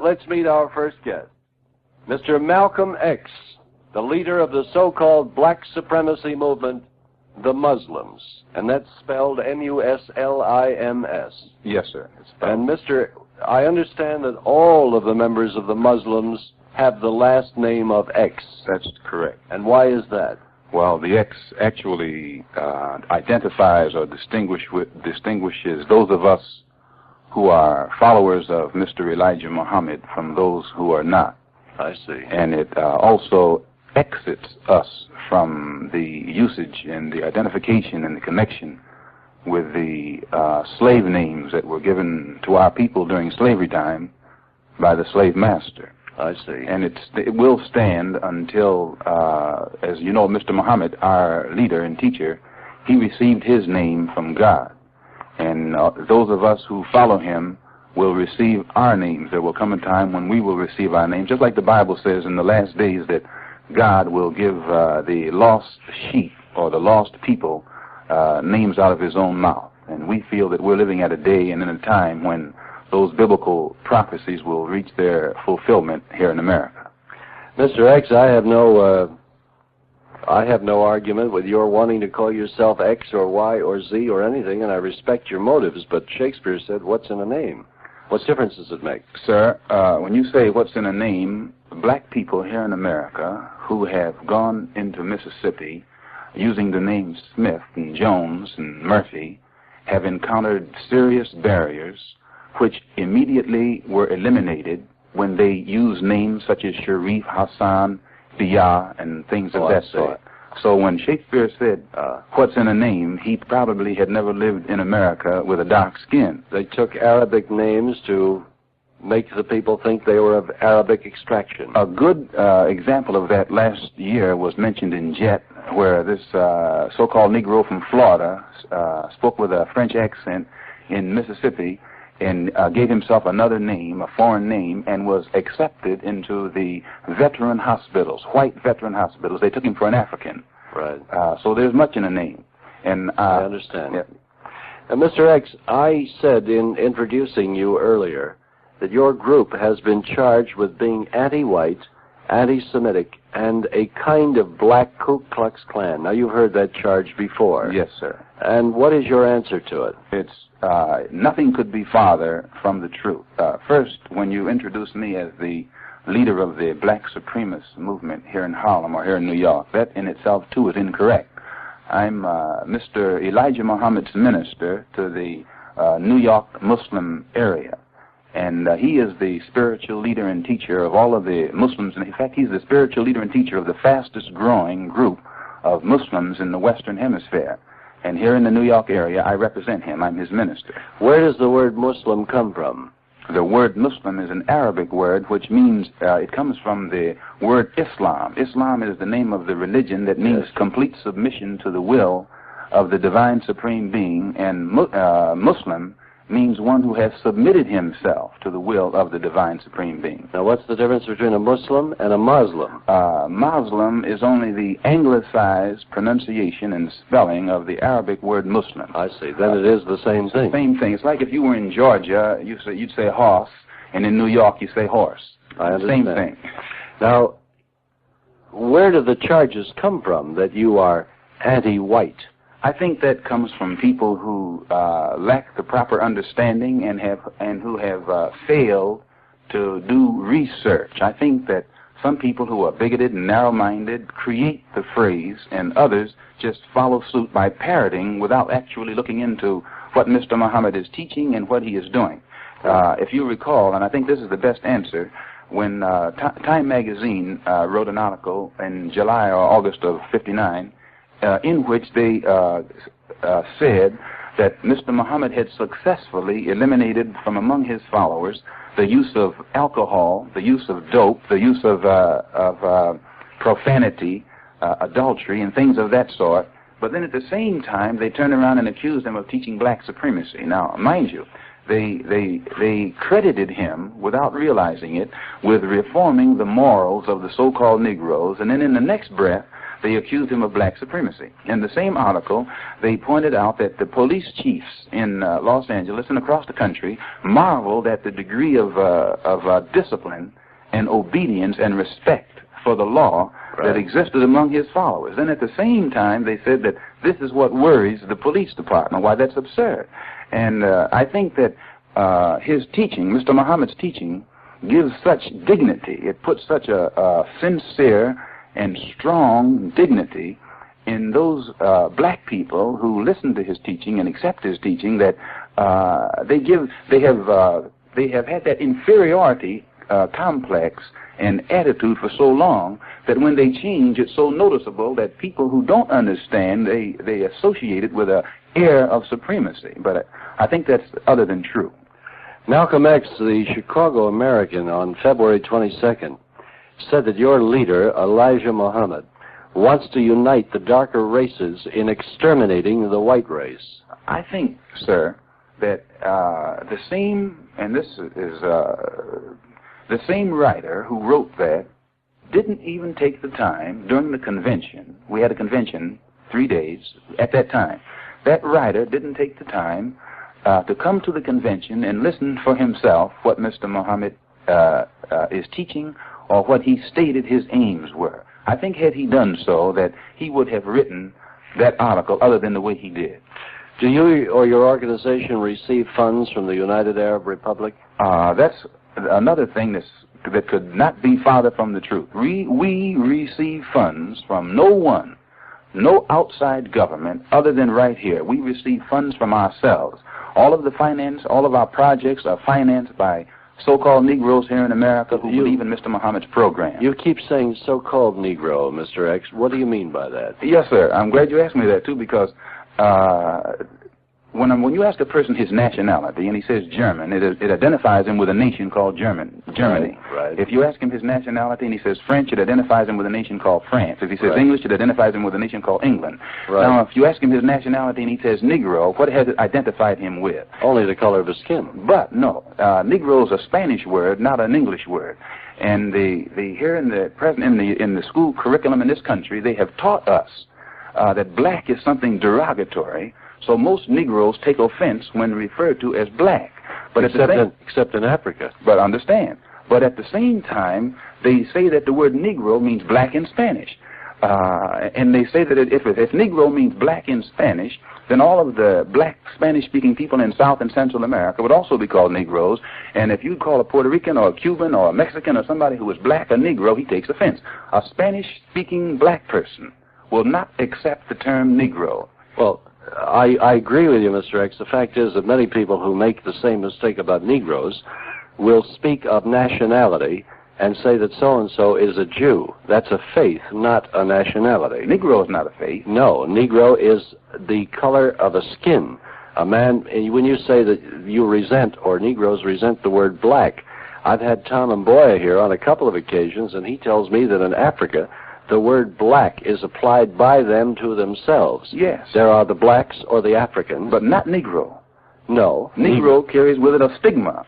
let's meet our first guest, Mr. Malcolm X, the leader of the so-called black supremacy movement, the Muslims, and that's spelled M-U-S-L-I-M-S. Yes, sir. And I understand that all of the members of the Muslims have the last name of X. That's correct. And why is that? Well, the X actually identifies or distinguishes those of us who are followers of Mr. Elijah Muhammad from those who are not. I see. And it also exits us from the usage and the identification and the connection with the slave names that were given to our people during slavery time by the slave master. I see. And it will stand until, as you know, Mr. Muhammad, our leader and teacher, he received his name from God. And those of us who follow him will receive our names. There will come a time when we will receive our names, just like the Bible says in the last days that God will give the lost sheep or the lost people names out of his own mouth. And we feel that we're living at a day and in a time when those biblical prophecies will reach their fulfillment here in America. Mr. X, I have no argument with your wanting to call yourself X or Y or Z or anything, and I respect your motives, but Shakespeare said, what's in a name? What difference does it make? Sir, when you say what's in a name, black people here in America who have gone into Mississippi using the names Smith and Jones and Murphy have encountered serious barriers which immediately were eliminated when they used names such as Sharif, Hassan, Biyah, and things of that sort. So when Shakespeare said, what's in a name, he probably had never lived in America with a dark skin. They took Arabic names to make the people think they were of Arabic extraction. A good example of that last year was mentioned in Jet, where this so-called Negro from Florida spoke with a French accent in Mississippi and gave himself another name, a foreign name, and was accepted into the veteran hospitals, white veteran hospitals. They took him for an African. Right. So there's much in a name. And I understand. Yeah. Mr. X, I said in introducing you earlier that your group has been charged with being anti-white, anti-Semitic, and a kind of black Ku Klux Klan. Now, you've heard that charge before. Yes, sir. And what is your answer to it? It's nothing could be farther from the truth. First, when you introduced me as the leader of the black supremacist movement here in Harlem or here in New York, that in itself, too, is incorrect. I'm Mr. Elijah Muhammad's minister to the New York Muslim area. And he is the spiritual leader and teacher of all of the Muslims. And in fact, he's the spiritual leader and teacher of the fastest growing group of Muslims in the Western Hemisphere. And here in the New York area, I represent him. I'm his minister. Where does the word Muslim come from? The word Muslim is an Arabic word, which means, it comes from the word Islam. Islam is the name of the religion that means complete submission to the will of the divine supreme being. And Muslim means one who has submitted himself to the will of the divine supreme being. Now, what's the difference between a Muslim and a Muslim? Muslim is only the anglicized pronunciation and spelling of the Arabic word Muslim. I see. Then it is the same thing. Same thing. It's like if you were in Georgia, you'd say horse, and in New York you say horse. I understand. Same thing. Now, where do the charges come from that you are anti-white? I think that comes from people who lack the proper understanding and who have failed to do research. I think that some people who are bigoted and narrow-minded create the phrase, and others just follow suit by parroting without actually looking into what Mr. Muhammad is teaching and what he is doing. If you recall, and I think this is the best answer, when Time magazine wrote an article in July or August of '59, in which they said that Mr. Muhammad had successfully eliminated from among his followers the use of alcohol, the use of dope, the use of profanity, adultery, and things of that sort. But then at the same time, they turned around and accused him of teaching black supremacy. Now, mind you, they credited him, without realizing it, with reforming the morals of the so-called Negroes, and then in the next breath, they accused him of black supremacy. In the same article, they pointed out that the police chiefs in Los Angeles and across the country marveled at the degree of discipline and obedience and respect for the law that existed among his followers. And at the same time, they said that this is what worries the police department. Why, that's absurd. And I think that his teaching, Mr. Muhammad's teaching, gives such dignity. It puts such a sincere and strong dignity in those black people who listen to his teaching and accept his teaching, that they have had that inferiority complex and attitude for so long that when they change, it's so noticeable that people who don't understand, they associate it with an air of supremacy. But I think that's other than true. Malcolm X, the Chicago American, on February 22nd, said that your leader, Elijah Muhammad, wants to unite the darker races in exterminating the white race. I think, sir, that the same, and this is the same writer who wrote that didn't even take the time during the convention. We had a convention 3 days at that time. That writer didn't take the time to come to the convention and listen for himself what Mr. Muhammad is teaching or what he stated his aims were. I think had he done so, that he would have written that article other than the way he did. Do you or your organization receive funds from the United Arab Republic? That's another thing that could not be farther from the truth. We receive funds from no one, no outside government other than right here. We receive funds from ourselves. All of the finance, all of our projects are financed by so-called Negroes here in America who believe in Mr. Muhammad's program. You keep saying so-called Negro, Mr. X. What do you mean by that? Yes, sir. I'm glad you asked me that, too, because when you ask a person his nationality and he says German, it identifies him with a nation called Germany. Right. If you ask him his nationality and he says French, it identifies him with a nation called France. If he says English, it identifies him with a nation called England. Right. Now, if you ask him his nationality and he says Negro, what has it identified him with? Only the color of his skin. But no, Negro is a Spanish word, not an English word. And here in the school curriculum in this country, they have taught us that black is something derogatory. So most Negroes take offense when referred to as black. But except in Africa. But understand. But at the same time, they say that the word Negro means black in Spanish. And they say that if Negro means black in Spanish, then all of the black Spanish-speaking people in South and Central America would also be called Negroes. And if you call a Puerto Rican or a Cuban or a Mexican or somebody who is black a Negro, he takes offense. A Spanish-speaking black person will not accept the term Negro. Well, I agree with you, Mr. X. The fact is that many people who make the same mistake about Negroes will speak of nationality and say that so-and-so is a Jew. That's a faith, not a nationality. Negro is not a faith. No, Negro is the color of a skin. A man, when you say that you resent, or Negroes resent the word black, I've had Tom Mboya here on a couple of occasions, and he tells me that in Africa, the word black is applied by them to themselves. Yes. There are the blacks or the Africans. But not Negro. No. Negro carries with it a stigma.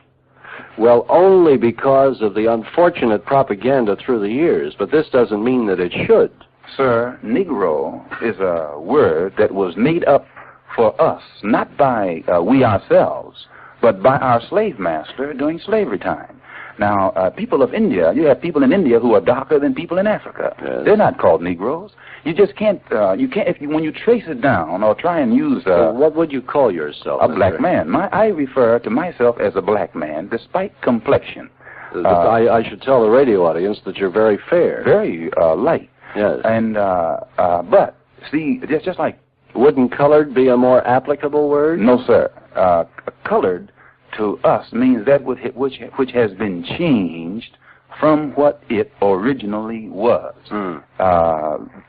Well, only because of the unfortunate propaganda through the years, but this doesn't mean that it should. Sir, Negro is a word that was made up for us, not by we ourselves, but by our slave master during slavery time. Now, people of India, you have people in India who are darker than people in Africa. Yes. They're not called Negroes. You just can't, when you trace it down or try and use... what would you call yourself? A black man. I refer to myself as a black man, despite complexion. I should tell the radio audience that you're very fair. Very light. Yes. And, but, see, just like... Wouldn't colored be a more applicable word? No, sir. Colored to us means that which has been changed from what it originally was.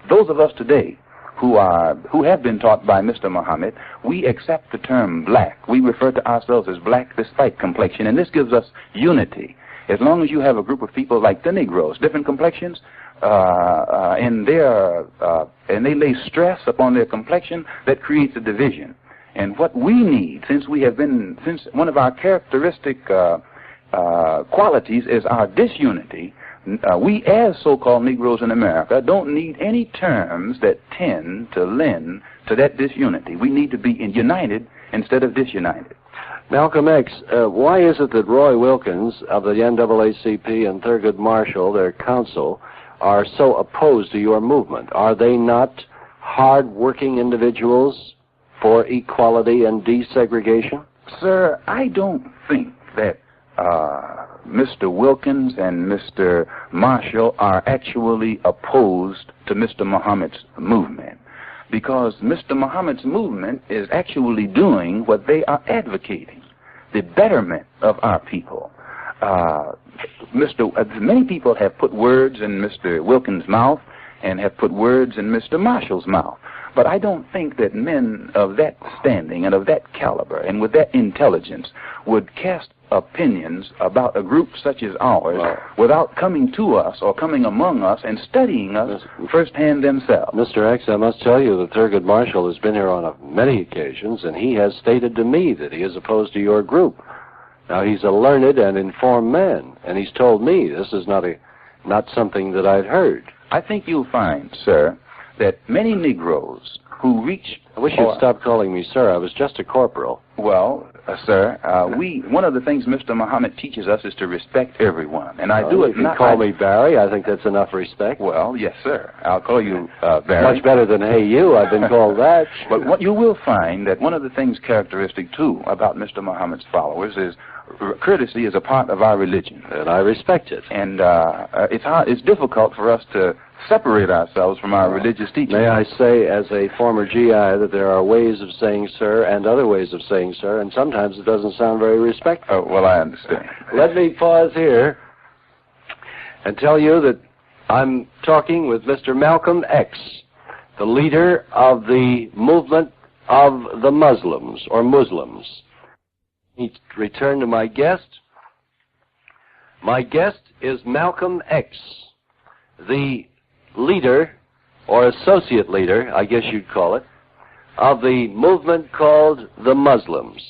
Those of us today who have been taught by Mr. Muhammad, we accept the term black. We refer to ourselves as black despite complexion, and this gives us unity. As long as you have a group of people like the Negroes, different complexions, and they lay stress upon their complexion, that creates a division. And what we need, since one of our characteristic qualities is our disunity, we as so-called Negroes in America don't need any terms that tend to lend to that disunity. We need to be united instead of disunited. Malcolm X, why is it that Roy Wilkins of the NAACP and Thurgood Marshall, their counsel, are so opposed to your movement? Are they not hard-working individuals for equality and desegregation? Sir, I don't think that Mr. Wilkins and Mr. Marshall are actually opposed to Mr. Muhammad's movement, because Mr. Muhammad's movement is actually doing what they are advocating, the betterment of our people. Many people have put words in Mr. Wilkins' mouth and have put words in Mr. Marshall's mouth. But I don't think that men of that standing and of that caliber and with that intelligence would cast opinions about a group such as ours without coming to us or coming among us and studying us firsthand themselves. Mr. X, I must tell you that Thurgood Marshall has been here on many occasions, and he has stated to me that he is opposed to your group. Now, he's a learned and informed man, and he's told me this is not something that I'd heard. I think you'll find, sir, that many Negroes who reach... I wish you'd stop calling me sir. I was just a corporal. Well, sir, one of the things Mr. Muhammad teaches us is to respect everyone. And I do it... You can call me Barry. I think that's enough respect. Well, yes, sir. I'll call you Barry. Much better than hey you. I've been called that. But what you will find that one of the things characteristic, too, about Mr. Muhammad's followers is courtesy is a part of our religion. And I respect it. And it's difficult for us to separate ourselves from our religious teachings. May I say, as a former GI, that there are ways of saying sir and other ways of saying sir, and sometimes it doesn't sound very respectful. Oh, well, I understand. Let me pause here and tell you that I'm talking with Mr. Malcolm X, the leader of the movement of the Muslims, or Muslims. He returned to my guest. My guest is Malcolm X, the leader, or associate leader, I guess you'd call it, of the movement called the Muslims.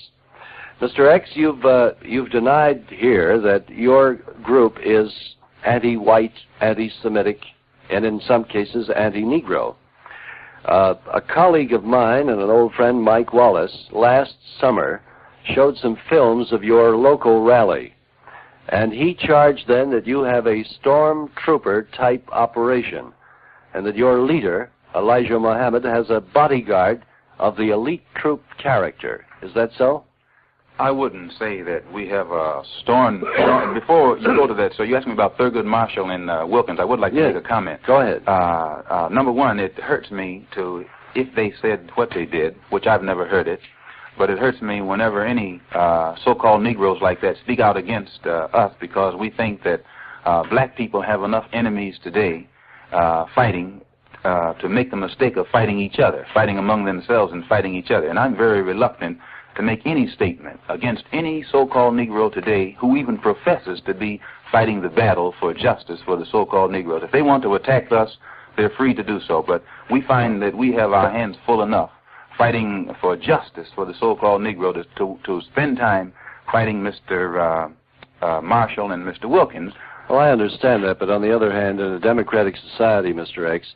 Mr. X, you've denied here that your group is anti-white, anti-Semitic, and in some cases anti-Negro. A colleague of mine and an old friend, Mike Wallace, last summer showed some films of your local rally, and he charged then that you have a stormtrooper type operation, and that your leader, Elijah Muhammad, has a bodyguard of the elite troop character. Is that so? I wouldn't say that we have a storm. Before you go to that, so you asked me about Thurgood Marshall and Wilkins. I would like to make a comment. Go ahead. Number one, it hurts me if they said what they did, which I've never heard it, but it hurts me whenever any so-called Negroes like that speak out against us, because we think that black people have enough enemies today fighting to make the mistake of fighting each other, fighting among themselves and fighting each other. And I'm very reluctant to make any statement against any so-called Negro today who even professes to be fighting the battle for justice for the so-called Negroes. If they want to attack us, they're free to do so. But we find that we have our hands full enough fighting for justice for the so-called Negro to spend time fighting Mr. Marshall and Mr. Wilkins. Well, I understand that, but on the other hand, in a democratic society, Mr. X,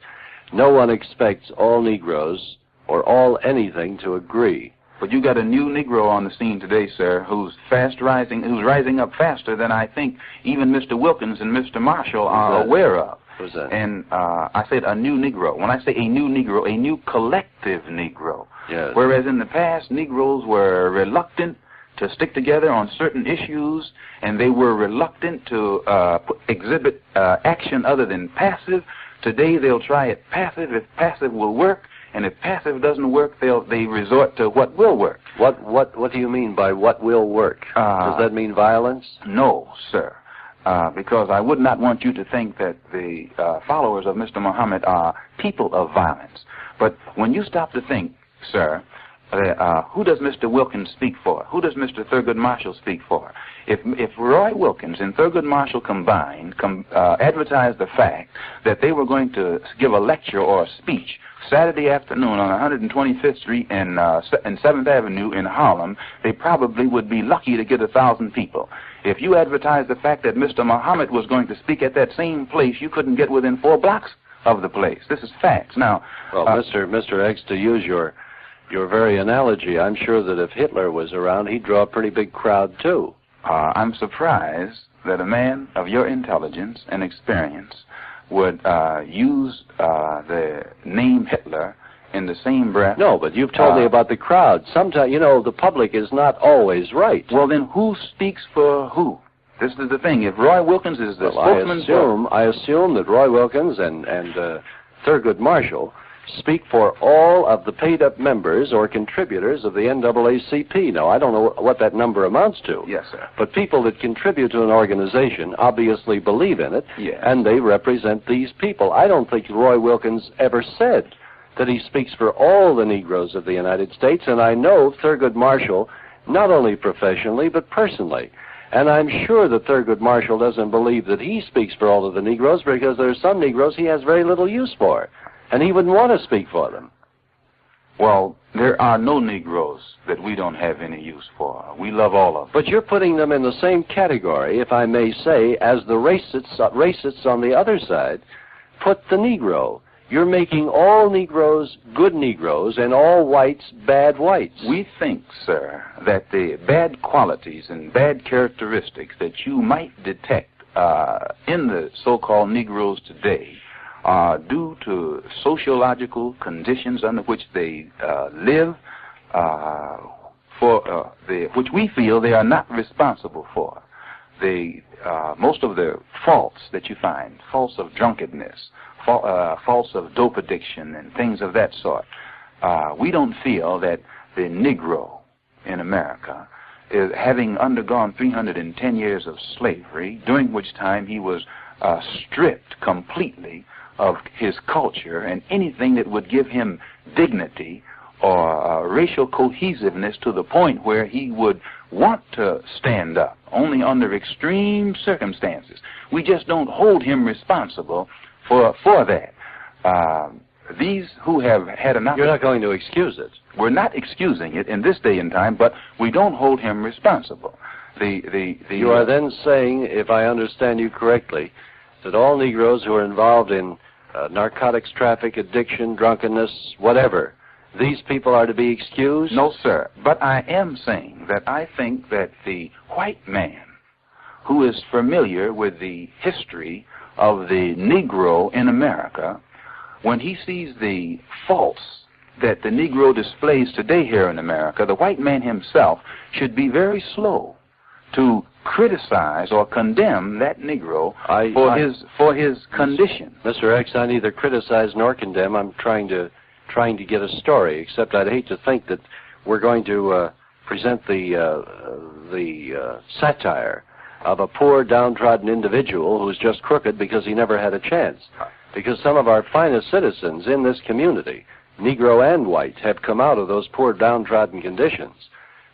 no one expects all Negroes or all anything to agree. But you got a new Negro on the scene today, sir, who's rising up faster than I think even Mr. Wilkins and Mr. Marshall are aware of. Who's that? And I said a new Negro. When I say a new Negro, a new collective Negro. Yes. Whereas in the past, Negroes were reluctant to stick together on certain issues, and they were reluctant to exhibit action other than passive. Today they'll try it passive if passive will work, and if passive doesn't work, they resort to what will work. What do you mean by what will work? Does that mean violence? No, sir. Because I would not want you to think that the followers of Mr. Muhammad are people of violence. But when you stop to think, sir, who does Mr. Wilkins speak for? Who does Mr. Thurgood Marshall speak for? If Roy Wilkins and Thurgood Marshall combined advertised the fact that they were going to give a lecture or a speech Saturday afternoon on 125th Street and 7th Avenue in Harlem, they probably would be lucky to get 1,000 people. If you advertised the fact that Mr. Muhammad was going to speak at that same place, you couldn't get within 4 blocks of the place. This is facts. Now, well, Mr. X, to use your very analogy, I'm sure that if Hitler was around, he'd draw a pretty big crowd too. I'm surprised that a man of your intelligence and experience would use the name Hitler in the same breath. No, but you've told me about the crowd. Sometimes, you know, the public is not always right. Well, then who speaks for who? This is the thing. If Roy Wilkins is the spokesman... I assume that Roy Wilkins and Thurgood Marshall speak for all of the paid-up members or contributors of the NAACP. Now, I don't know what that number amounts to. Yes, sir. But people that contribute to an organization obviously believe in it, yes, and they represent these people. I don't think Roy Wilkins ever said that he speaks for all the Negroes of the United States, and I know Thurgood Marshall not only professionally but personally. And I'm sure that Thurgood Marshall doesn't believe that he speaks for all of the Negroes, because there are some Negroes he has very little use for, and he wouldn't want to speak for them. Well, there are no Negroes that we don't have any use for. We love all of them. But you're putting them in the same category, if I may say, as the racists on the other side put the Negro. You're making all Negroes good Negroes and all whites bad whites. We think, sir, that the bad qualities and bad characteristics that you might detect in the so-called Negroes today are due to sociological conditions under which they live, which we feel they are not responsible for. Most of the faults that you find, faults of drunkenness, faults of dope addiction and things of that sort, we don't feel that the Negro in America, is having undergone 310 years of slavery, during which time he was stripped completely of his culture and anything that would give him dignity or racial cohesiveness to the point where he would want to stand up, only under extreme circumstances. We just don't hold him responsible for that. These who have had an opportunity... You're not going to excuse it. We're not excusing it in this day and time, but we don't hold him responsible. You are then saying, if I understand you correctly, that all Negroes who are involved in narcotics traffic, addiction, drunkenness, whatever, these people are to be excused? No, sir. But I am saying that I think that the white man who is familiar with the history of the Negro in America, when he sees the faults that the Negro displays today here in America, the white man himself should be very slow to criticize or condemn that Negro for his condition. Mr. X, I neither criticize nor condemn. I'm trying to get a story, except I'd hate to think that we're going to present the satire of a poor, downtrodden individual who's just crooked because he never had a chance. Because some of our finest citizens in this community, Negro and white, have come out of those poor, downtrodden conditions.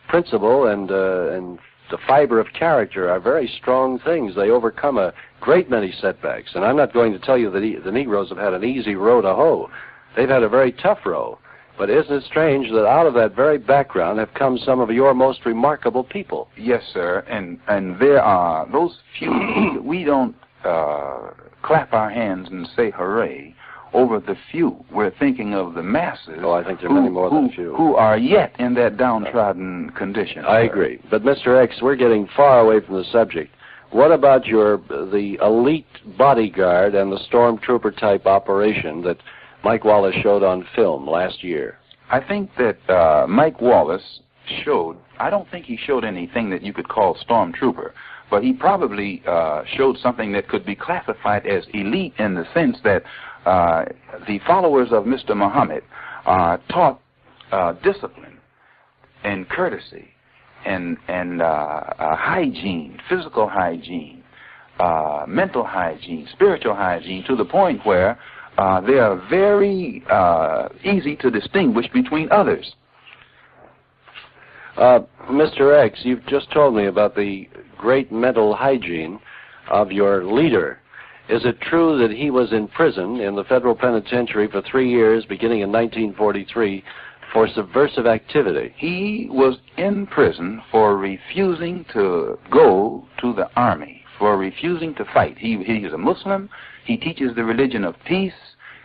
Principle and the fiber of character are very strong things. They overcome a great many setbacks. And I'm not going to tell you that the Negroes have had an easy row to hoe. They've had a very tough row. But isn't it strange that out of that very background have come some of your most remarkable people? Yes, sir. And there are those few. We don't clap our hands and say hooray over the few. We're thinking of the masses. Oh, I think there are many more than few. Who are yet in that downtrodden condition. I agree. But, Mr. X, we're getting far away from the subject. What about the elite bodyguard and the stormtrooper type operation that Mike Wallace showed on film last year? I think that Mike Wallace showed, I don't think he showed anything that you could call stormtrooper, but he probably showed something that could be classified as elite in the sense that the followers of Mr. Muhammad are taught discipline and courtesy and hygiene, physical hygiene, mental hygiene, spiritual hygiene, to the point where they are very easy to distinguish between others. Mr. X, you've just told me about the great mental hygiene of your leader. Is it true that he was in prison in the federal penitentiary for 3 years, beginning in 1943, for subversive activity? He was in prison for refusing to go to the army, for refusing to fight. He is a Muslim. He teaches the religion of peace,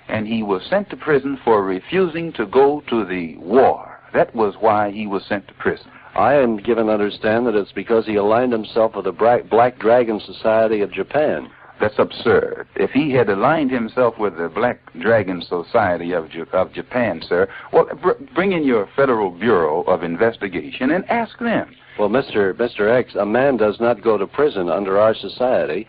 and he was sent to prison for refusing to go to the war. That was why he was sent to prison. I am given to understand that it's because he aligned himself with the Black Dragon Society of Japan. That's absurd. If he had aligned himself with the Black Dragon Society of Japan, sir, well, bring in your Federal Bureau of Investigation and ask them. Well, Mr. X, a man does not go to prison under our society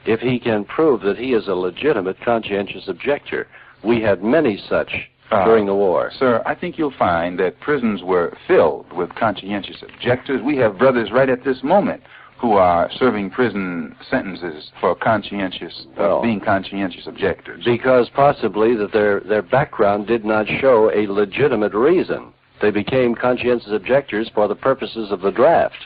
if he can prove that he is a legitimate conscientious objector. We had many such during the war. Sir, I think you'll find that prisons were filled with conscientious objectors. We have brothers right at this moment who are serving prison sentences for being conscientious objectors. Because possibly that their background did not show a legitimate reason. They became conscientious objectors for the purposes of the draft.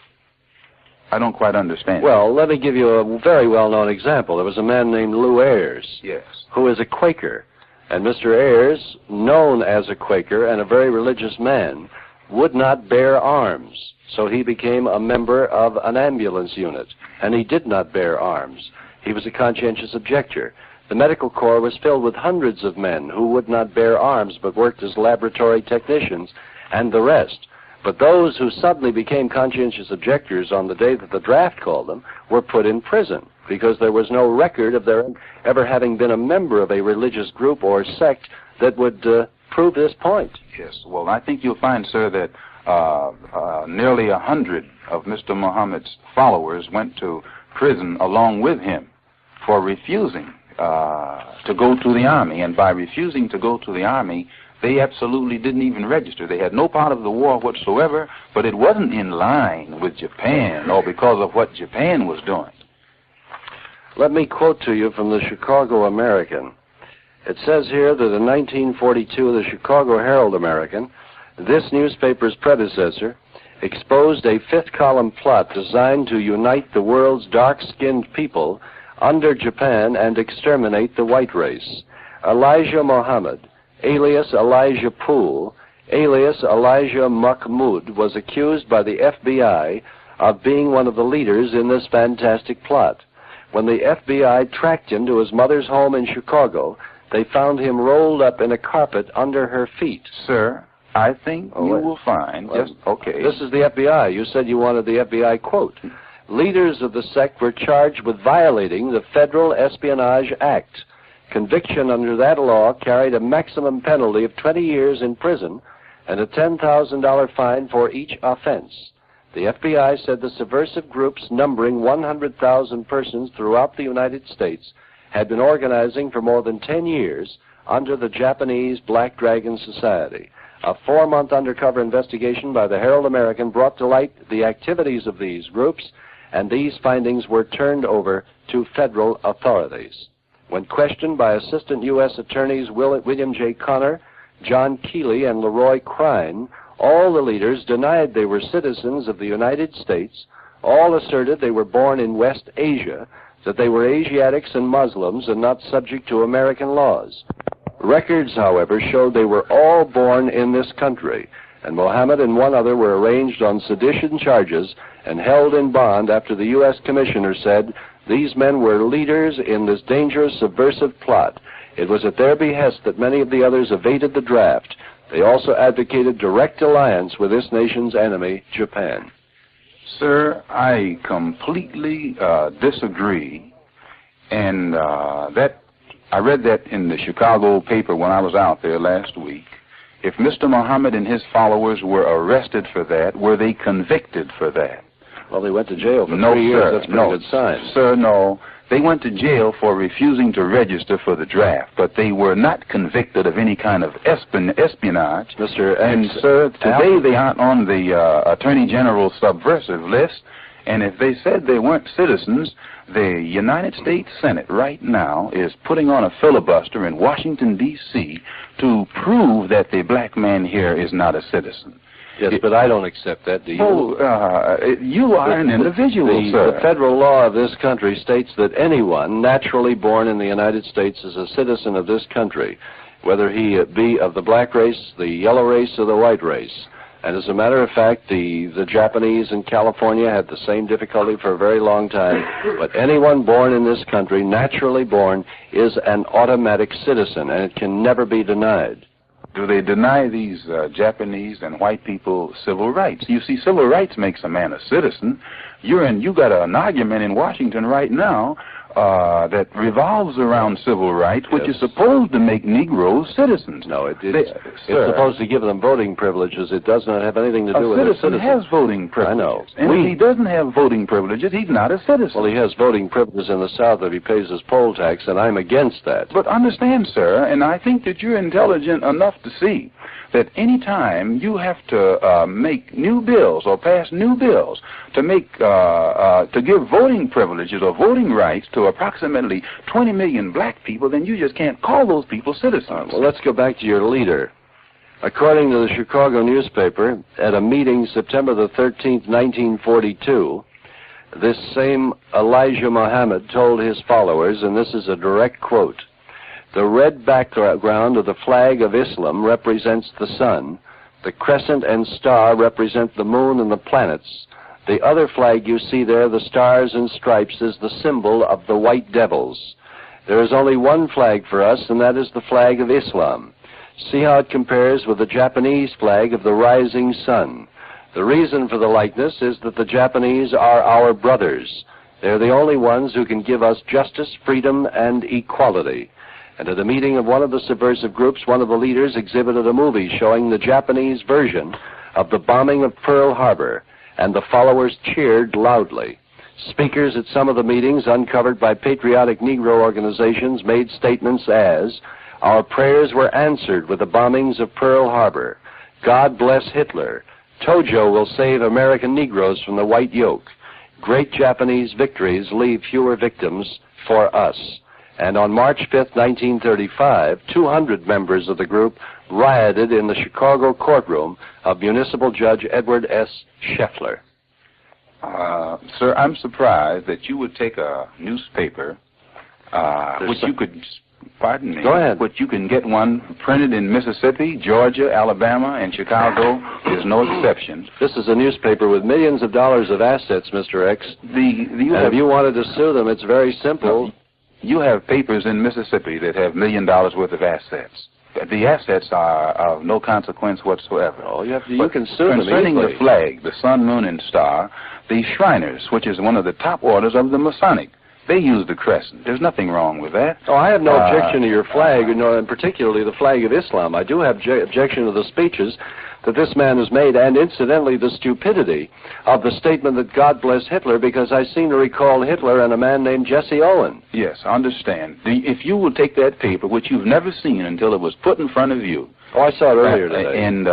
I don't quite understand. Well, let me give you a very well-known example. There was a man named Lou Ayres, yes, who is a Quaker. And Mr. Ayres, known as a Quaker and a very religious man, would not bear arms. So he became a member of an ambulance unit, and he did not bear arms. He was a conscientious objector. The medical corps was filled with hundreds of men who would not bear arms but worked as laboratory technicians and the rest. But those who suddenly became conscientious objectors on the day that the draft called them were put in prison because there was no record of their ever having been a member of a religious group or sect that would prove this point. Yes, well, I think you'll find, sir, that nearly 100 of Mr. Muhammad's followers went to prison along with him for refusing to go to the army. And by refusing to go to the army, they absolutely didn't even register. They had no part of the war whatsoever, but it wasn't in line with Japan or because of what Japan was doing. Let me quote to you from the Chicago American. It says here that in 1942, the Chicago Herald-American, this newspaper's predecessor, exposed a fifth-column plot designed to unite the world's dark-skinned people under Japan and exterminate the white race. Elijah Muhammad, alias Elijah Poole, alias Elijah Mahmoud, was accused by the FBI of being one of the leaders in this fantastic plot. When the FBI tracked him to his mother's home in Chicago, they found him rolled up in a carpet under her feet. Sir, I think you will find... okay. This is the FBI. You said you wanted the FBI quote. Leaders of the sect were charged with violating the Federal Espionage Act. Conviction under that law carried a maximum penalty of 20 years in prison and a $10,000 fine for each offense. The FBI said the subversive groups numbering 100,000 persons throughout the United States had been organizing for more than 10 years under the Japanese Black Dragon Society. A 4-month undercover investigation by the Herald-American brought to light the activities of these groups, and these findings were turned over to federal authorities. When questioned by Assistant U.S. Attorneys William J. Connor, John Keeley, and Leroy Crine, all the leaders denied they were citizens of the United States, all asserted they were born in West Asia, that they were Asiatics and Muslims and not subject to American laws. Records, however, showed they were all born in this country, and Mohammed and one other were arraigned on sedition charges and held in bond after the U.S. Commissioner said these men were leaders in this dangerous subversive plot. It was at their behest that many of the others evaded the draft. They also advocated direct alliance with this nation's enemy, Japan. Sir, I completely disagree, and I read that in the Chicago paper when I was out there last week. If Mr. Muhammad and his followers were arrested for that, were they convicted for that? Well, they went to jail for 3 years. That's a pretty good sign. Sir, no. They went to jail for refusing to register for the draft, but they were not convicted of any kind of espionage. And, sir, today they aren't on the Attorney General's subversive list, and if they said they weren't citizens, the United States Senate right now is putting on a filibuster in Washington, D.C. to prove that the black man here is not a citizen. Yes, but I don't accept that, do you? Oh, you are an individual, sir. The federal law of this country states that anyone naturally born in the United States is a citizen of this country. whether he be of the black race, the yellow race, or the white race. And as a matter of fact, the Japanese in California had the same difficulty for a very long time. But anyone born in this country, naturally born, is an automatic citizen, and it can never be denied. Do they deny these Japanese and white people civil rights? You see, civil rights makes a man a citizen. You got an argument in Washington right now that revolves around civil rights, which is supposed to make Negroes citizens. No, it's supposed to give them voting privileges. It does not have anything to do with a citizen. Has voting privileges. I know. And if he doesn't have voting privileges, he's not a citizen. Well, he has voting privileges in the South if he pays his poll tax, and I'm against that. But understand, sir, and I think that you're intelligent enough to see that any time you have to make new bills or pass new bills to make to give voting privileges or voting rights to approximately 20 million black people, then you just can't call those people citizens. Well, let's go back to your leader. According to the Chicago newspaper, at a meeting September the 13th, 1942, this same Elijah Muhammad told his followers, and this is a direct quote, "The red background of the flag of Islam represents the sun. The crescent and star represent the moon and the planets. The other flag you see there, the stars and stripes, is the symbol of the white devils. There is only one flag for us, and that is the flag of Islam. See how it compares with the Japanese flag of the rising sun. The reason for the likeness is that the Japanese are our brothers. They're the only ones who can give us justice, freedom, and equality." And at a meeting of one of the subversive groups, one of the leaders exhibited a movie showing the Japanese version of the bombing of Pearl Harbor, and the followers cheered loudly. Speakers at some of the meetings, uncovered by patriotic Negro organizations, made statements as, "Our prayers were answered with the bombings of Pearl Harbor. God bless Hitler. Tojo will save American Negroes from the white yoke. Great Japanese victories leave fewer victims for us." And on March 5th, 1935, 200 members of the group rioted in the Chicago courtroom of Municipal Judge Edward S. Scheffler. Sir, I'm surprised that you would take a newspaper, which you could, pardon me, go ahead, which you can get one printed in Mississippi, Georgia, Alabama, and Chicago is no exception. This is a newspaper with millions of dollars of assets, Mr. X. If you wanted to sue them, it's very simple. You have papers in Mississippi that have $1 million worth of assets. The assets are of no consequence whatsoever. Oh, you can sue them concerning easily. The flag, the sun, moon, and star, the Shriners, which is one of the top orders of the Masonic, they use the crescent. There's nothing wrong with that. Oh, I have no objection to your flag, and particularly the flag of Islam. I do have objection to the speeches that this man has made, and incidentally the stupidity of the statement that God bless Hitler, because I seem to recall Hitler and a man named Jesse Owen. Yes, I understand. If you will take that paper, which you've never seen until it was put in front of you, oh, I saw it earlier today, and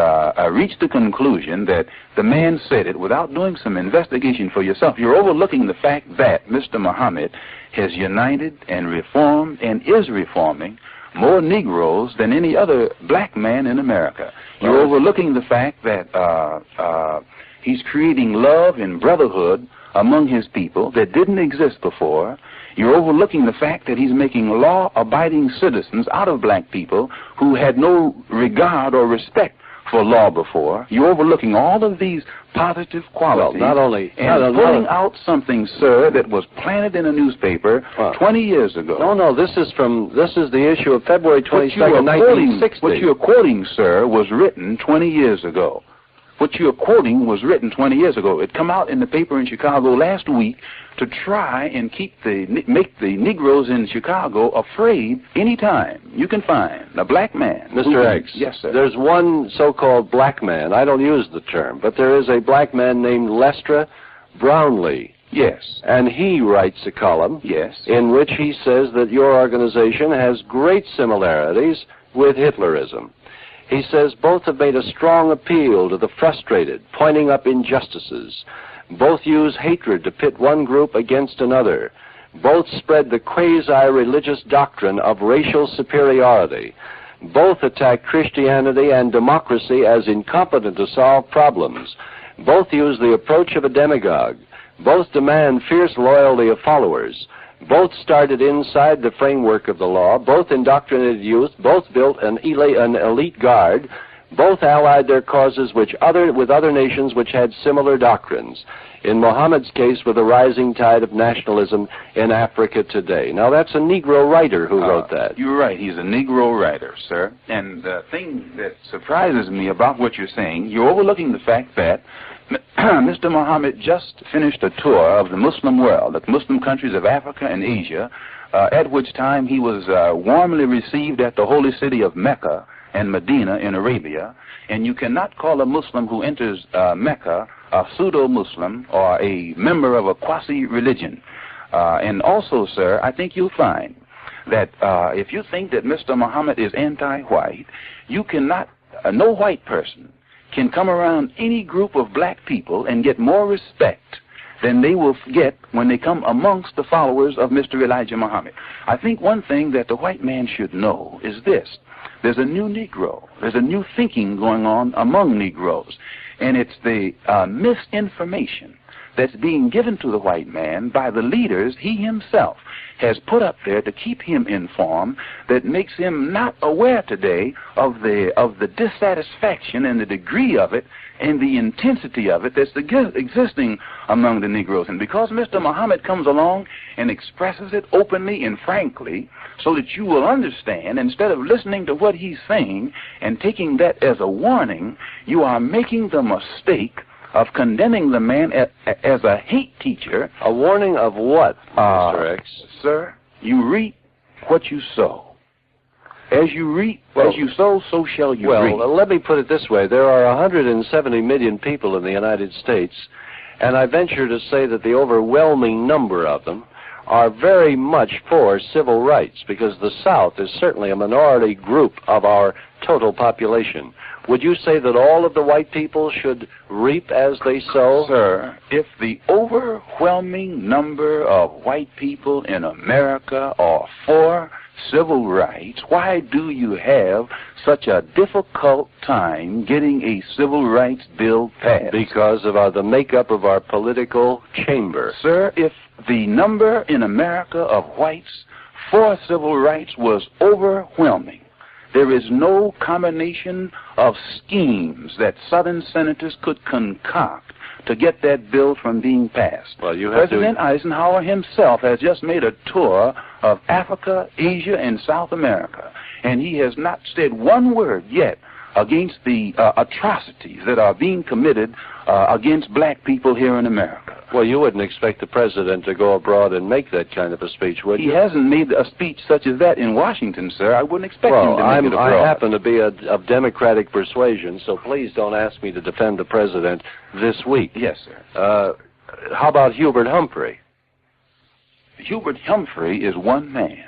reach the conclusion that the man said it without doing some investigation for yourself, you're overlooking the fact that Mr. Muhammad has united and reformed and is reforming more Negroes than any other black man in America. You're overlooking the fact that he's creating love and brotherhood among his people that didn't exist before. You're overlooking the fact that he's making law-abiding citizens out of black people who had no regard or respect for law before. You're overlooking all of these positive qualities. Well, not only... And pulling out something, sir, that was planted in a newspaper 20 years ago. No, this is the issue of February 22nd, 1960. What you're quoting, sir, was written 20 years ago. What you're quoting was written 20 years ago. It come out in the paper in Chicago last week to try and make the Negroes in Chicago afraid anytime you can find a black man. Mr. X, yes, sir. There's one so-called black man. I don't use the term, but there is a black man named Lester Brownlee. Yes. And he writes a column in which he says that your organization has great similarities with Hitlerism. He says both have made a strong appeal to the frustrated, pointing up injustices. Both use hatred to pit one group against another. Both spread the quasi-religious doctrine of racial superiority. Both attack Christianity and democracy as incompetent to solve problems. Both use the approach of a demagogue. Both demand fierce loyalty of followers. Both started inside the framework of the law. Both indoctrinated youth. Both built an elite guard. Both allied their causes with other nations which had similar doctrines. In Muhammad's case, with the rising tide of nationalism in Africa today. Now, that's a Negro writer who wrote that. You're right. He's a Negro writer, sir. And the thing that surprises me about what you're saying, you're overlooking the fact that Mr. Muhammad just finished a tour of the Muslim world, the Muslim countries of Africa and Asia, at which time he was warmly received at the holy city of Mecca and Medina in Arabia. And you cannot call a Muslim who enters Mecca a pseudo-Muslim or a member of a quasi-religion. And also, sir, I think you'll find that if you think that Mr. Muhammad is anti-white, you cannot, no white person can come around any group of black people and get more respect than they will get when they come amongst the followers of Mr. Elijah Muhammad. I think one thing that the white man should know is this. There's a new Negro. There's a new thinking going on among Negroes. And it's the misinformation that's being given to the white man by the leaders he himself has put up there to keep him informed, that makes him not aware today of the dissatisfaction and the degree of it and the intensity of it that's existing among the Negroes. And because Mr. Muhammad comes along and expresses it openly and frankly, so that you will understand, instead of listening to what he's saying and taking that as a warning, you are making the mistake of condemning the man as a hate teacher. A warning of what, Mr. X? Sir, you reap what you sow. As you reap, as you sow, so shall you reap. Well, let me put it this way. There are 170 million people in the United States, and I venture to say that the overwhelming number of them are very much for civil rights, because the South is certainly a minority group of our total population. Would you say that all of the white people should reap as they sow? Sir, if the overwhelming number of white people in America are for civil rights, why do you have such a difficult time getting a civil rights bill passed? Because of the makeup of our political chamber. Sir, if the number in America of whites for civil rights was overwhelming, there is no combination of schemes that Southern senators could concoct to get that bill from being passed. Well, you have President Eisenhower himself has just made a tour of Africa, Asia, and South America, and he has not said one word yet against the atrocities that are being committed against black people here in America. Well, you wouldn't expect the president to go abroad and make that kind of a speech, would you? He hasn't made a speech such as that in Washington, sir. I wouldn't expect him to make it abroad. I happen to be of Democratic persuasion, so please don't ask me to defend the president this week. Yes, sir. How about Hubert Humphrey? Hubert Humphrey is one man.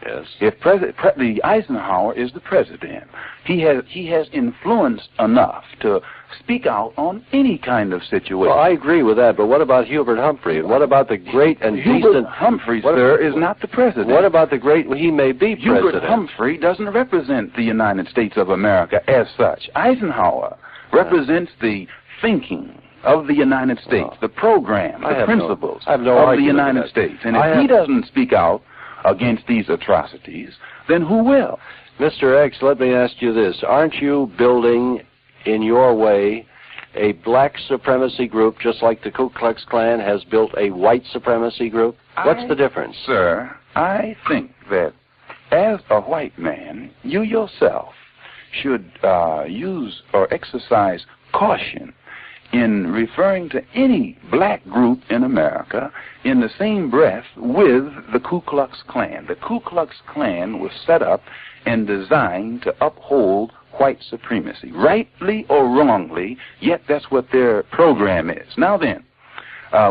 Yes. If the Eisenhower is the president, he has influence enough to speak out on any kind of situation. Well, I agree with that, but what about Hubert Humphrey? And what about the great and Hubert Humphrey, sir, is not the president. What about the great? He may be president. Hubert Humphrey doesn't represent the United States of America as such. Eisenhower represents the thinking of the United States, the program, the principles of the United States. And if he doesn't speak out against these atrocities, then who will? Mr. X, let me ask you this. Aren't you building, in your way, a black supremacy group just like the Ku Klux Klan has built a white supremacy group? What's the difference? Sir, I think that as a white man, you yourself should use or exercise caution in referring to any black group in America in the same breath with the Ku Klux Klan. The Ku Klux Klan was set up and designed to uphold white supremacy. Rightly or wrongly, yet that's what their program is. Now then,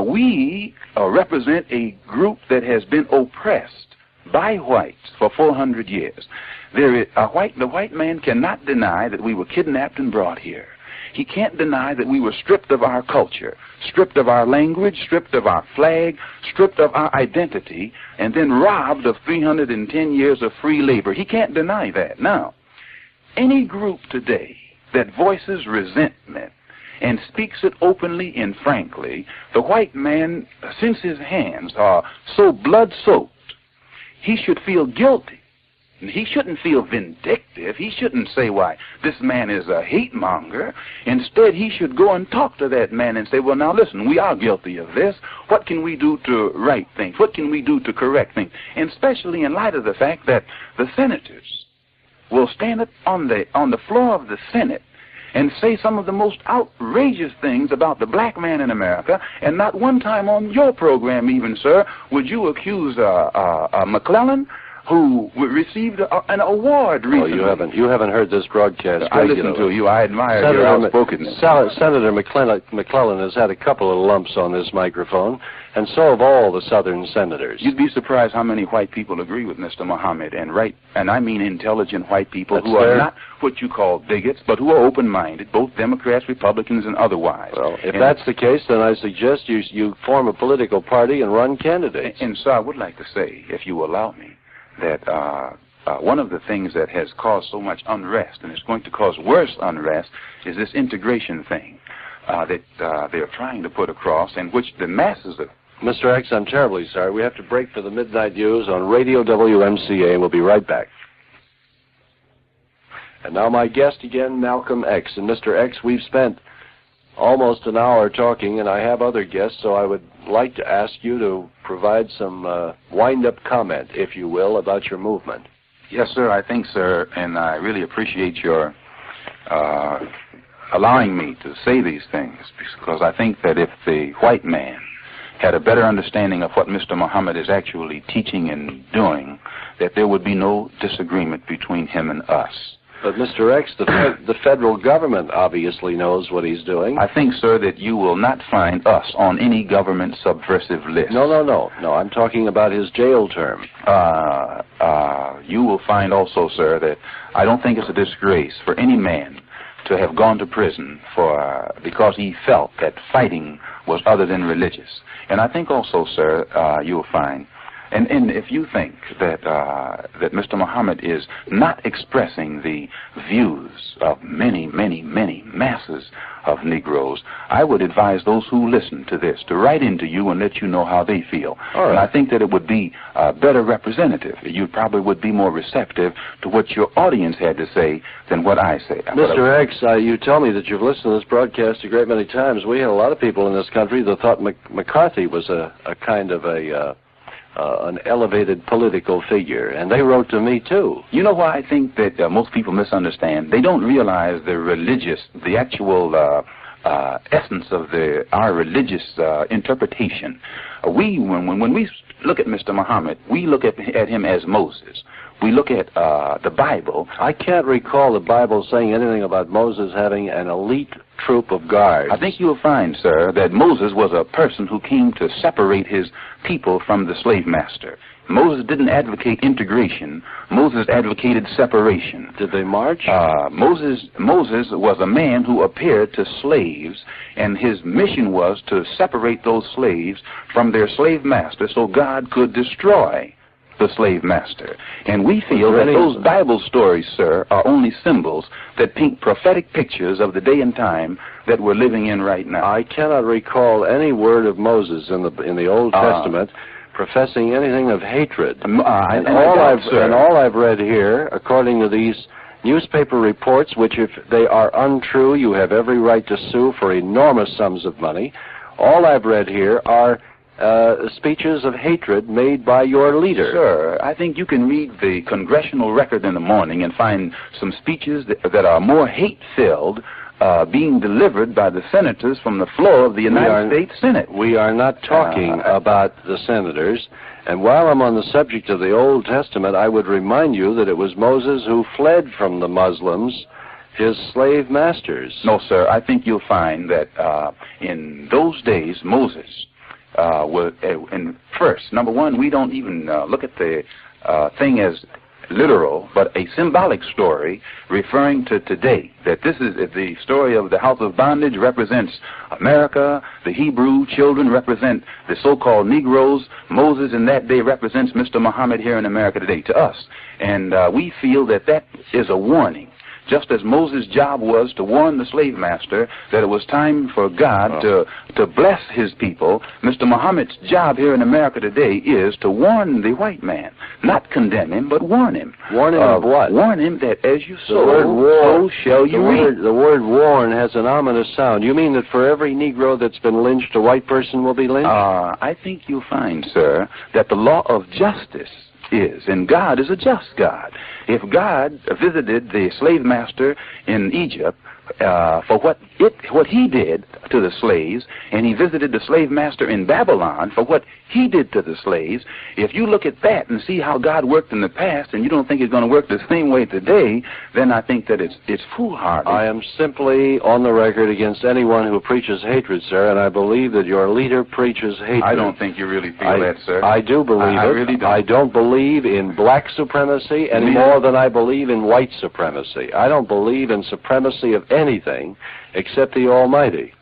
we represent a group that has been oppressed by whites for 400 years. The white man cannot deny that we were kidnapped and brought here. He can't deny that we were stripped of our culture, stripped of our language, stripped of our flag, stripped of our identity, and then robbed of 310 years of free labor. He can't deny that. Now, any group today that voices resentment and speaks it openly and frankly, the white man, since his hands are so blood-soaked, he should feel guilty. He shouldn't feel vindictive. He shouldn't say, why, this man is a hate monger. Instead, he should go and talk to that man and say, well, now listen, we are guilty of this. What can we do to right things? What can we do to correct things? And especially in light of the fact that the senators will stand up on the floor of the Senate and say some of the most outrageous things about the black man in America, and not one time on your program even, sir, would you accuse McClellan, who received an award recently. Oh, you haven't heard this broadcast I regularly. listen to you. I admire your outspokenness. Senator McClellan has had a couple of lumps on this microphone, and so have all the Southern senators. You'd be surprised how many white people agree with Mr. Muhammad, and I mean intelligent white people who are not what you call bigots, but who are open-minded, both Democrats, Republicans, and otherwise. Well, if that's the case, then I suggest you form a political party and run candidates. And so I would like to say, if you allow me, that one of the things that has caused so much unrest, and is going to cause worse unrest, is this integration thing that they're trying to put across, and which the masses of... Mr. X, I'm terribly sorry. We have to break for the midnight news on Radio WMCA, and we'll be right back. And now my guest again, Malcolm X. And Mr. X, we've spent almost an hour talking, and I have other guests, so I would like to ask you to provide some wind-up comment, if you will, about your movement. Yes, sir, I think, sir, and I really appreciate your allowing me to say these things, because I think that if the white man had a better understanding of what Mr. Muhammad is actually teaching and doing, that there would be no disagreement between him and us. But, Mr. X, the federal government obviously knows what he's doing. I think, sir, that you will not find us on any government subversive list. No, I'm talking about his jail term. You will find also, sir, that I don't think it's a disgrace for any man to have gone to prison because he felt that fighting was other than religious. And I think also, sir, you'll find... And if you think that Mr. Muhammad is not expressing the views of many, many, many masses of Negroes, I would advise those who listen to this to write into you and let you know how they feel. All right. And I think that it would be better representative. You probably would be more receptive to what your audience had to say than what I say. Mr. X, you tell me that you've listened to this broadcast a great many times. We had a lot of people in this country that thought McCarthy was a kind of an elevated political figure, and they wrote to me too. You know why I think that most people misunderstand? They don't realize the actual essence of our religious interpretation. When we look at Mr. Muhammad, we look at him as Moses. We look at the Bible. I can't recall the Bible saying anything about Moses having an elite troop of guards. I think you'll find, sir, that Moses was a person who came to separate his people from the slave master. Moses didn't advocate integration. Moses advocated separation. Did they march? Moses was a man who appeared to slaves, and his mission was to separate those slaves from their slave master so God could destroy the slave master. And we feel that those Bible stories, sir, are only symbols that paint prophetic pictures of the day and time that we're living in right now. I cannot recall any word of Moses in the Old Testament professing anything of hatred. And all I've read here, according to these newspaper reports, which if they are untrue, you have every right to sue for enormous sums of money, all I've read here are speeches of hatred made by your leader. Sir, I think you can read the congressional record in the morning and find some speeches that are more hate-filled being delivered by the senators from the floor of the United States Senate. We are not talking about the senators. And while I'm on the subject of the Old Testament, I would remind you that it was Moses who fled from the Muslims, his slave masters. No, sir. I think you'll find that in those days, Moses and first, number one, we don't even look at the thing as literal, but a symbolic story referring to today. That this is the story of the house of bondage represents America. The Hebrew children represent the so-called Negroes. Moses in that day represents Mr. Muhammad here in America today to us. And we feel that that is a warning just as Moses' job was to warn the slave master that it was time for God to bless his people, Mr. Muhammad's job here in America today is to warn the white man. Not condemn him, but warn him. Warn him of what? Warn him that as you sow, so shall you reap. The word warn has an ominous sound. You mean that for every Negro that's been lynched, a white person will be lynched? I think you'll find, sir, that the law of justice is, and God is a just God. If God visited the slave master in Egypt for what he did to the slaves, and he visited the slave master in Babylon for what he did to the slaves, if you look at that and see how God worked in the past, and you don't think he's going to work the same way today, then I think that it's foolhardy. I am simply on the record against anyone who preaches hatred, sir, and I believe that your leader preaches hatred. I don't think you really feel that, sir. I do believe I it. really don't. I don't believe in black supremacy any more than I believe in white supremacy. I don't believe in supremacy of anything except the Almighty.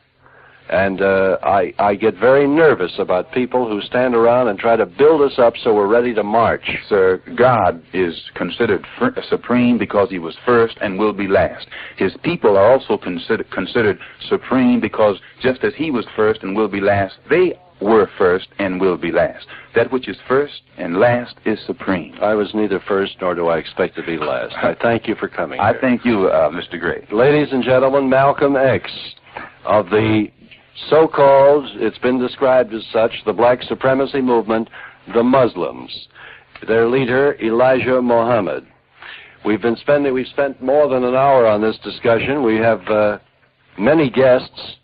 And I get very nervous about people who stand around and try to build us up so we're ready to march. Sir, God is considered supreme because he was first and will be last. His people are also considered supreme because just as he was first and will be last, they were first and will be last. That which is first and last is supreme. I was neither first nor do I expect to be last. I thank you for coming I here. thank you, Mr. Gray. Ladies and gentlemen, Malcolm X of the so-called, it's been described as such, the black supremacy movement, the Muslims. Their leader, Elijah Muhammad. We've spent more than an hour on this discussion. We have many guests.